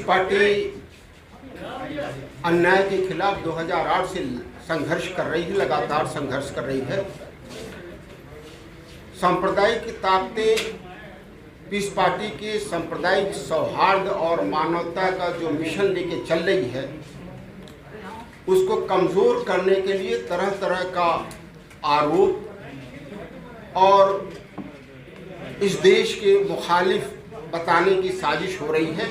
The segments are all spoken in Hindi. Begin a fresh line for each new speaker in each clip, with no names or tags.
पार्टी अन्याय के खिलाफ 2008 से संघर्ष कर रही है, लगातार संघर्ष कर रही है। सांप्रदायिक ताकतें पीस पार्टी के सांप्रदायिक सौहार्द और मानवता का जो मिशन लेके चल रही है, उसको कमज़ोर करने के लिए तरह तरह का आरोप और इस देश के मुखालिफ बताने की साजिश हो रही है।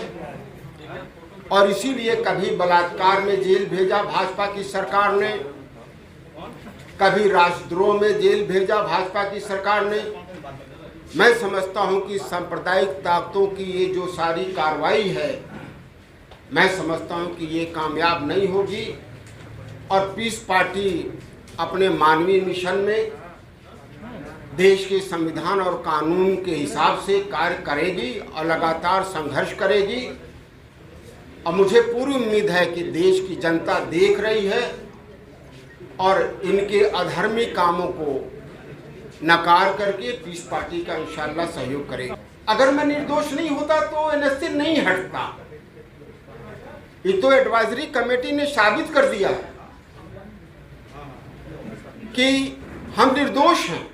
और इसीलिए कभी बलात्कार में जेल भेजा भाजपा की सरकार ने, कभी राष्ट्रद्रोह में जेल भेजा भाजपा की सरकार ने। मैं समझता हूं कि सांप्रदायिक ताकतों की ये जो सारी कार्रवाई है, मैं समझता हूं कि ये कामयाब नहीं होगी और पीस पार्टी अपने मानवीय मिशन में देश के संविधान और कानून के हिसाब से कार्य करेगी और लगातार संघर्ष करेगी। और मुझे पूरी उम्मीद है कि देश की जनता देख रही है और इनके अधर्मी कामों को नकार करके पीस पार्टी का इंशाअल्लाह सहयोग करेगी। अगर मैं निर्दोष नहीं होता तो एनएससी नहीं हटता। ये तो एडवाइजरी कमेटी ने साबित कर दिया है कि हम निर्दोष हैं,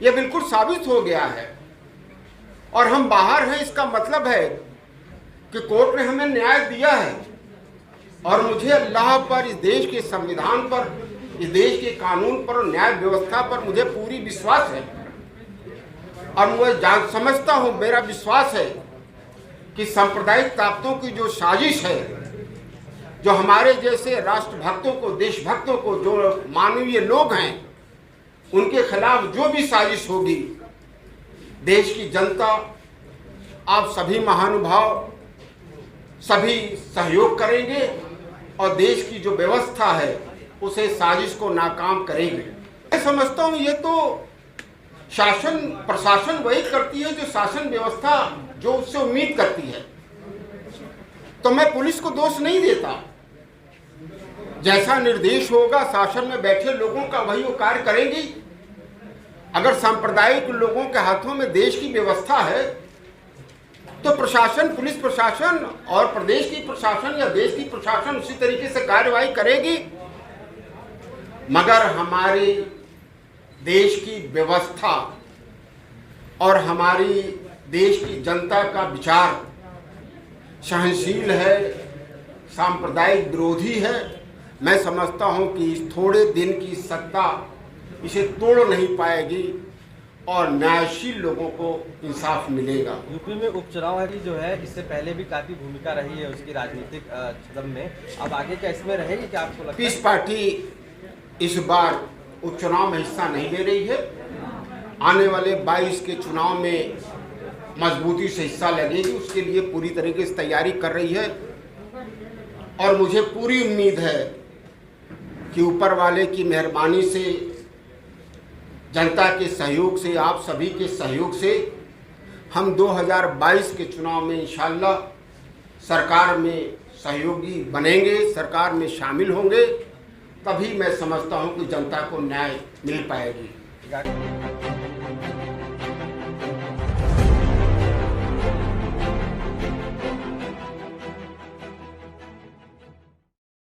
यह बिल्कुल साबित हो गया है और हम बाहर हैं। इसका मतलब है कि कोर्ट ने हमें न्याय दिया है और मुझे अल्लाह पर, इस देश के संविधान पर, इस देश के कानून पर और न्याय व्यवस्था पर मुझे पूरी विश्वास है। और मैं समझता हूँ, मेरा विश्वास है कि सांप्रदायिक ताकतों की जो साजिश है, जो हमारे जैसे राष्ट्रभक्तों को, देशभक्तों को, जो मानवीय लोग हैं, उनके खिलाफ जो भी साजिश होगी, देश की जनता, आप सभी महानुभाव सभी सहयोग करेंगे और देश की जो व्यवस्था है उसे साजिश को नाकाम करेंगे। मैं समझता हूँ ये तो शासन प्रशासन वही करती है जो शासन व्यवस्था जो उससे उम्मीद करती है। तो मैं पुलिस को दोष नहीं देता। जैसा निर्देश होगा शासन में बैठे लोगों का, वही वो कार्य करेंगी। अगर सांप्रदायिक लोगों के हाथों में देश की व्यवस्था है तो प्रशासन, पुलिस प्रशासन और प्रदेश की प्रशासन या देश की प्रशासन उसी तरीके से कार्रवाई करेगी। मगर हमारे देश की व्यवस्था और हमारी देश की जनता का विचार सहनशील है, सांप्रदायिक विरोधी है। मैं समझता हूं कि इस थोड़े दिन की सत्ता इसे तोड़ नहीं पाएगी और न्यायशील लोगों को इंसाफ मिलेगा।
यूपी में उपचुनाव है जो है, इससे पहले भी काफी भूमिका रही है उसकी राजनीतिक छदम में। अब आगे क्या इसमें रहेगी, क्या आपको लगता है?
पीस पार्टी इस बार उपचुनाव में हिस्सा नहीं ले रही है। आने वाले 22 के चुनाव में मजबूती से हिस्सा लगेगी, उसके लिए पूरी तरीके से तैयारी कर रही है। और मुझे पूरी उम्मीद है कि ऊपर वाले की मेहरबानी से, जनता के सहयोग से, आप सभी के सहयोग से हम 2022 के चुनाव में इंशाअल्लाह सरकार में सहयोगी बनेंगे, सरकार में शामिल होंगे। तभी मैं समझता हूं कि जनता को न्याय मिल पाएगी।